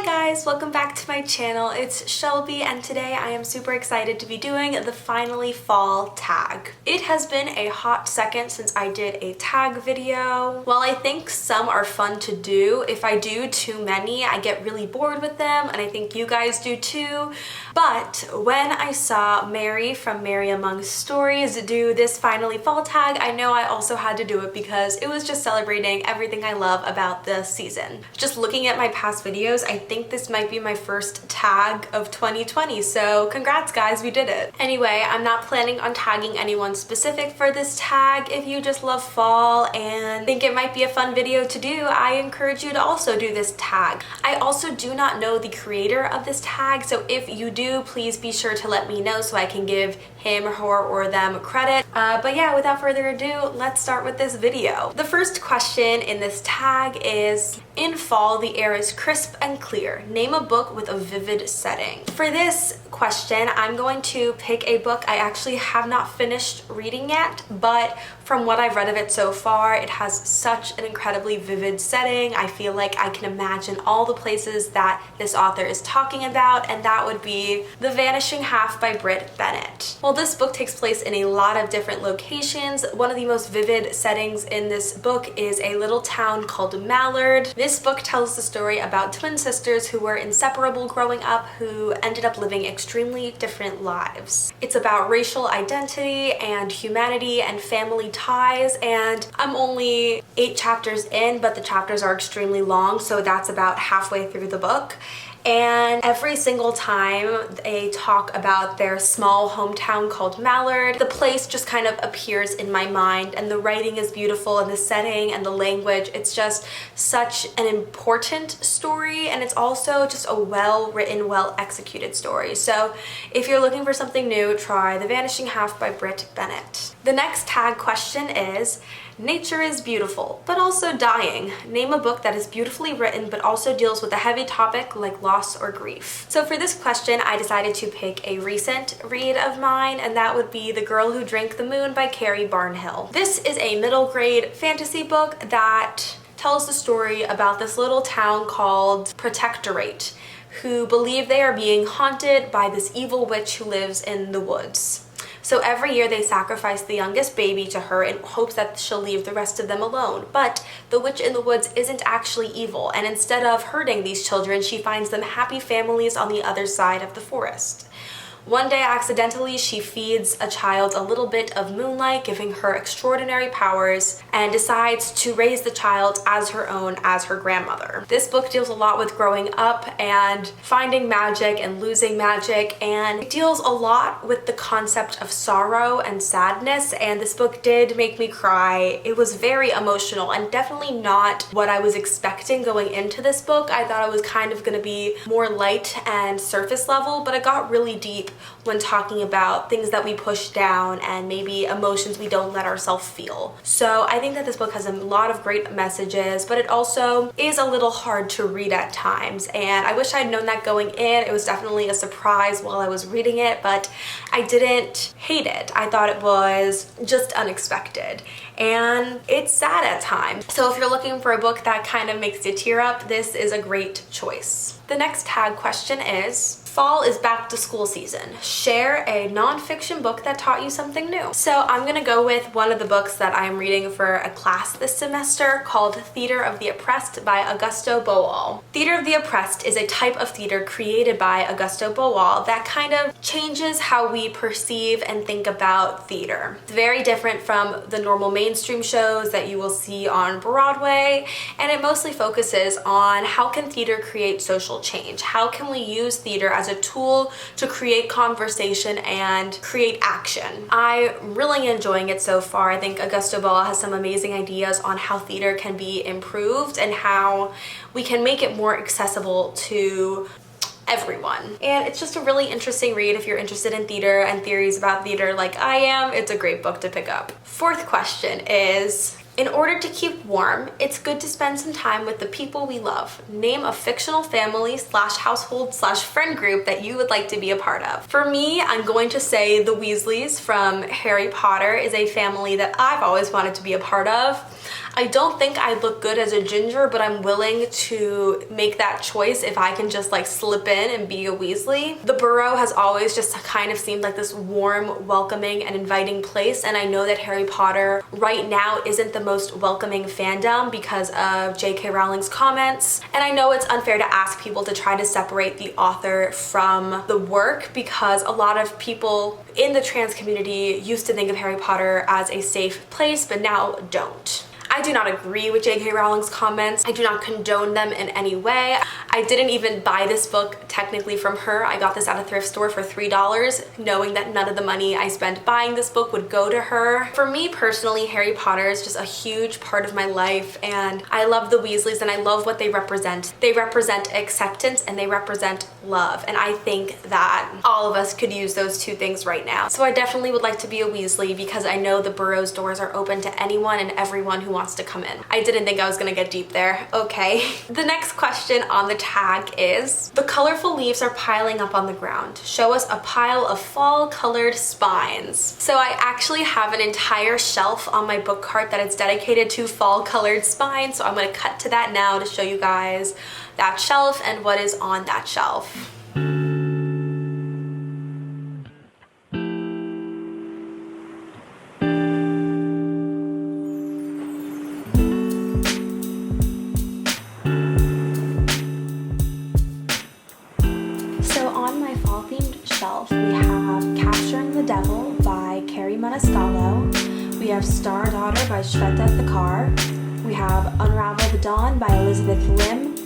Hi guys, welcome back to my channel. It's Shelby and today I am super excited to be doing the Finally Fall tag. It has been a hot second since I did a tag video. While I think some are fun to do, if I do too many, I get really bored with them, and I think you guys do too. But when I saw Mary from Mary Among Stories do this Finally Fall tag, I know I also had to do it because it was just celebrating everything I love about the season. Just looking at my past videos, I think this might be my first tag of 2020, so congrats guys, we did it. Anyway, I'm not planning on tagging anyone specific for this tag. If you just love fall and think it might be a fun video to do, I encourage you to also do this tag. I also do not know the creator of this tag, so if you do, please be sure to let me know so I can give him, her, or them credit. But yeah, without further ado, let's start with this video. The first question in this tag is, in fall, the air is crisp and clear. Name a book with a vivid setting. For this question, I'm going to pick a book I actually have not finished reading yet, but from what I've read of it so far, it has such an incredibly vivid setting. I feel like I can imagine all the places that this author is talking about, and that would be The Vanishing Half by Brit Bennett. While this book takes place in a lot of different locations, one of the most vivid settings in this book is a little town called Mallard. This book tells the story about twin sisters who were inseparable growing up, who ended up living extremely different lives. It's about racial identity and humanity and family ties, and I'm only 8 chapters in, but the chapters are extremely long, so that's about halfway through the book. And every single time they talk about their small hometown called Mallard, the place just kind of appears in my mind, and the writing is beautiful, and the setting and the language, it's just such an important story, and it's also just a well-written, well-executed story. So if you're looking for something new, try The Vanishing Half by Brit Bennett. The next tag question is, nature is beautiful, but also dying. Name a book that is beautifully written, but also deals with a heavy topic like loss or grief. So for this question, I decided to pick a recent read of mine, and that would be The Girl Who Drank the Moon by Carrie Barnhill. This is a middle grade fantasy book that tells the story about this little town called Protectorate, who believe they are being haunted by this evil witch who lives in the woods. So every year they sacrifice the youngest baby to her in hopes that she'll leave the rest of them alone. But the witch in the woods isn't actually evil, and instead of hurting these children, she finds them happy families on the other side of the forest. One day, accidentally, she feeds a child a little bit of moonlight, giving her extraordinary powers, and decides to raise the child as her own, as her grandmother. This book deals a lot with growing up and finding magic and losing magic, and it deals a lot with the concept of sorrow and sadness, and this book did make me cry. It was very emotional and definitely not what I was expecting going into this book. I thought it was kind of going to be more light and surface level, but it got really deep when talking about things that we push down and maybe emotions we don't let ourselves feel. So I think that this book has a lot of great messages, but it also is a little hard to read at times, and I wish I'd known that going in. It was definitely a surprise while I was reading it, but I didn't hate it. I thought it was just unexpected, and it's sad at times. So if you're looking for a book that kind of makes you tear up, this is a great choice. The next tag question is, fall is back to school season. Share a nonfiction book that taught you something new. So I'm gonna go with one of the books that I'm reading for a class this semester called Theater of the Oppressed by Augusto Boal. Theater of the Oppressed is a type of theater created by Augusto Boal that kind of changes how we perceive and think about theater. It's very different from the normal mainstream shows that you will see on Broadway, and it mostly focuses on how can theater create social change? How can we use theater as a tool to create conversation and create action? I'm really enjoying it so far. I think Augusto Boal has some amazing ideas on how theater can be improved and how we can make it more accessible to everyone. And it's just a really interesting read if you're interested in theater and theories about theater like I am. It's a great book to pick up. Fourth question is, in order to keep warm, it's good to spend some time with the people we love. Name a fictional family / household / friend group that you would like to be a part of. For me, I'm going to say the Weasleys from Harry Potter is a family that I've always wanted to be a part of. I don't think I'd look good as a ginger, but I'm willing to make that choice if I can just like slip in and be a Weasley. The Burrow has always just kind of seemed like this warm, welcoming, and inviting place, and I know that Harry Potter right now isn't the most welcoming fandom because of J.K. Rowling's comments, and I know it's unfair to ask people to try to separate the author from the work because a lot of people in the trans community used to think of Harry Potter as a safe place, but now don't. I do not agree with J.K. Rowling's comments. I do not condone them in any way. I didn't even buy this book technically from her. I got this at a thrift store for $3, knowing that none of the money I spent buying this book would go to her. For me personally, Harry Potter is just a huge part of my life, and I love the Weasleys and I love what they represent. They represent acceptance and they represent love, and I think that all of us could use those two things right now. So I definitely would like to be a Weasley because I know the Burrow's doors are open to anyone and everyone who wants to come in. I didn't think I was gonna get deep there. Okay. The next question on the tag is, the colorful leaves are piling up on the ground. Show us a pile of fall colored spines. So I actually have an entire shelf on my book cart that is dedicated to fall colored spines. So I'm gonna cut to that now to show you guys that shelf and what is on that shelf. We have Capturing the Devil by Carrie Maniscalco. We have Star Daughter by Shweta Thakar. We have Unravel the Dawn by Elizabeth Lim.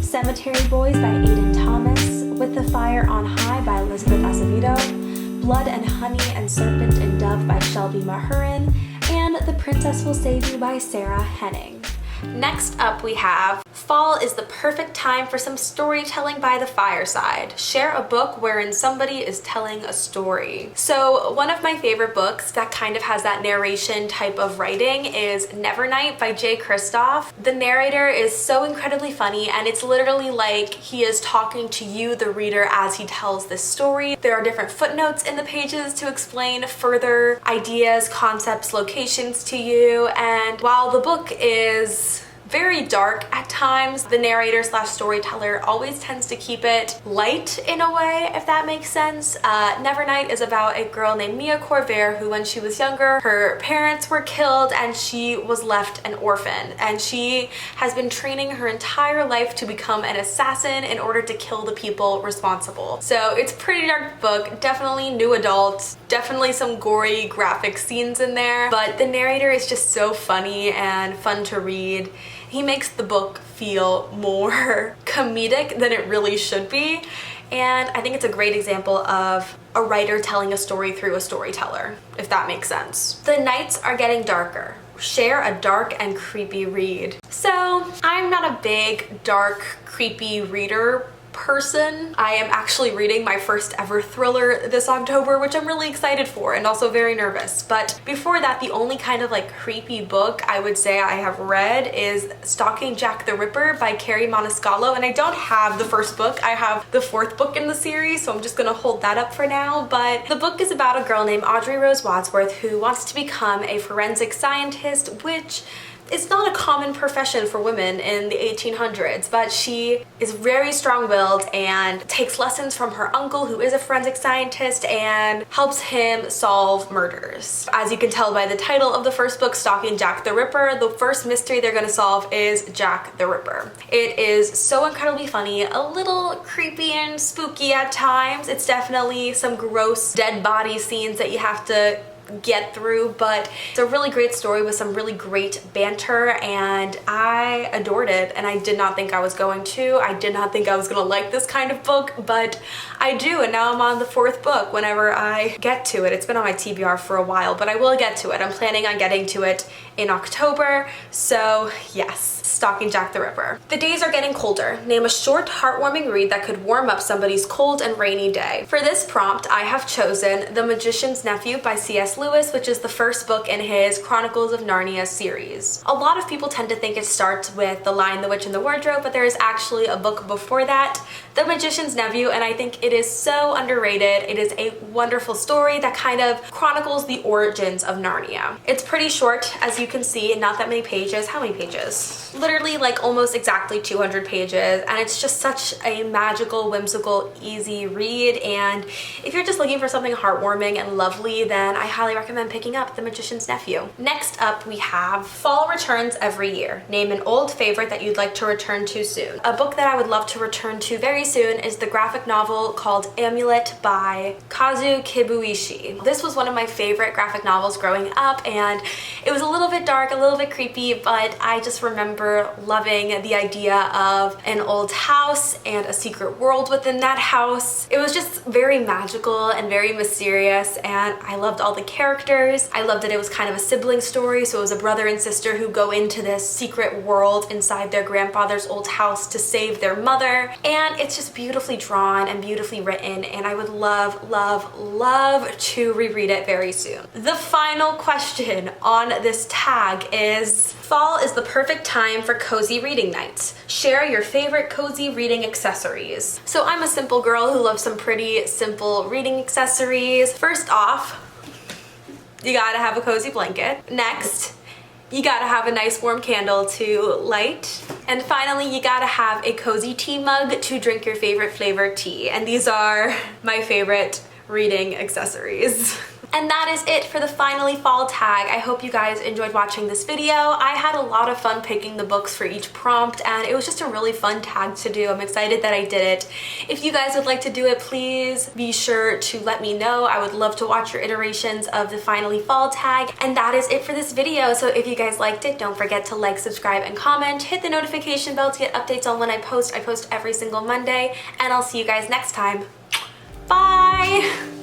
Cemetery Boys by Aidan Thomas. With the Fire on High by Elizabeth Acevedo. Blood and Honey and Serpent and Dove by Shelby Mahurin. And The Princess Will Save You by Sarah Henning. Next up we have Fall is the perfect time for some storytelling by the fireside. Share a book wherein somebody is telling a story. So one of my favorite books that kind of has that narration type of writing is Nevernight by Jay Kristoff. The narrator is so incredibly funny, and it's literally like he is talking to you, the reader, as he tells this story. There are different footnotes in the pages to explain further ideas, concepts, locations to you, and while the book is very dark at times, the narrator slash storyteller always tends to keep it light in a way, if that makes sense. Nevernight is about a girl named Mia Corvair who, when she was younger, her parents were killed and she was left an orphan, and she has been training her entire life to become an assassin in order to kill the people responsible. So it's a pretty dark book, definitely new adult, definitely some gory graphic scenes in there, but the narrator is just so funny and fun to read. He makes the book feel more comedic than it really should be, and I think it's a great example of a writer telling a story through a storyteller, if that makes sense. The nights are getting darker. Share a dark and creepy read. So I'm not a big, dark, creepy reader person. I am actually reading my first ever thriller this October, which I'm really excited for and also very nervous. But before that, the only kind of like creepy book I would say I have read is Stalking Jack the Ripper by Carrie Maniscalco, and I don't have the first book. I have the fourth book in the series, so I'm just gonna hold that up for now. But the book is about a girl named Audrey Rose Wadsworth who wants to become a forensic scientist, which it's not a common profession for women in the 1800s, but she is very strong-willed and takes lessons from her uncle, who is a forensic scientist, and helps him solve murders. As you can tell by the title of the first book, Stalking Jack the Ripper, the first mystery they're going to solve is Jack the Ripper. It is so incredibly funny, a little creepy and spooky at times. It's definitely some gross dead body scenes that you have to get through, but it's a really great story with some really great banter, and I adored it, and I did not think I was going to. I did not think I was gonna like this kind of book, but I do, and now I'm on the fourth book whenever I get to it. It's been on my TBR for a while, but I will get to it. I'm planning on getting to it in October, so yes. Stalking Jack the Ripper. The days are getting colder. Name a short, heartwarming read that could warm up somebody's cold and rainy day. For this prompt, I have chosen The Magician's Nephew by C.S. C.S. Lewis, which is the first book in his Chronicles of Narnia series. A lot of people tend to think it starts with The Lion, the Witch, and the Wardrobe, but there is actually a book before that, The Magician's Nephew, and I think it is so underrated. It is a wonderful story that kind of chronicles the origins of Narnia. It's pretty short, as you can see, not that many pages. How many pages? Literally like almost exactly 200 pages, and it's just such a magical, whimsical, easy read, and if you're just looking for something heartwarming and lovely, then I highly recommend picking up The Magician's Nephew. Next up, we have Fall returns every year. Name an old favorite that you'd like to return to soon. A book that I would love to return to very soon is the graphic novel called Amulet by Kazu Kibuishi. This was one of my favorite graphic novels growing up, and it was a little bit dark, a little bit creepy, but I just remember loving the idea of an old house and a secret world within that house. It was just very magical and very mysterious, and I loved all the characters. I loved that it was kind of a sibling story, so it was a brother and sister who go into this secret world inside their grandfather's old house to save their mother, and it's just beautifully drawn and beautifully written, and I would love, love, love to reread it very soon. The final question on this tag is, fall is the perfect time for cozy reading nights. Share your favorite cozy reading accessories. So I'm a simple girl who loves some pretty simple reading accessories. First off, you gotta have a cozy blanket. Next, you gotta have a nice warm candle to light. And finally, you gotta have a cozy tea mug to drink your favorite flavored tea. And these are my favorite reading accessories. And that is it for the Finally Fall tag. I hope you guys enjoyed watching this video. I had a lot of fun picking the books for each prompt, and it was just a really fun tag to do. I'm excited that I did it. If you guys would like to do it, please be sure to let me know. I would love to watch your iterations of the Finally Fall tag. And that is it for this video. So if you guys liked it, don't forget to like, subscribe, and comment. Hit the notification bell to get updates on when I post. I post every single Monday, and I'll see you guys next time. Bye!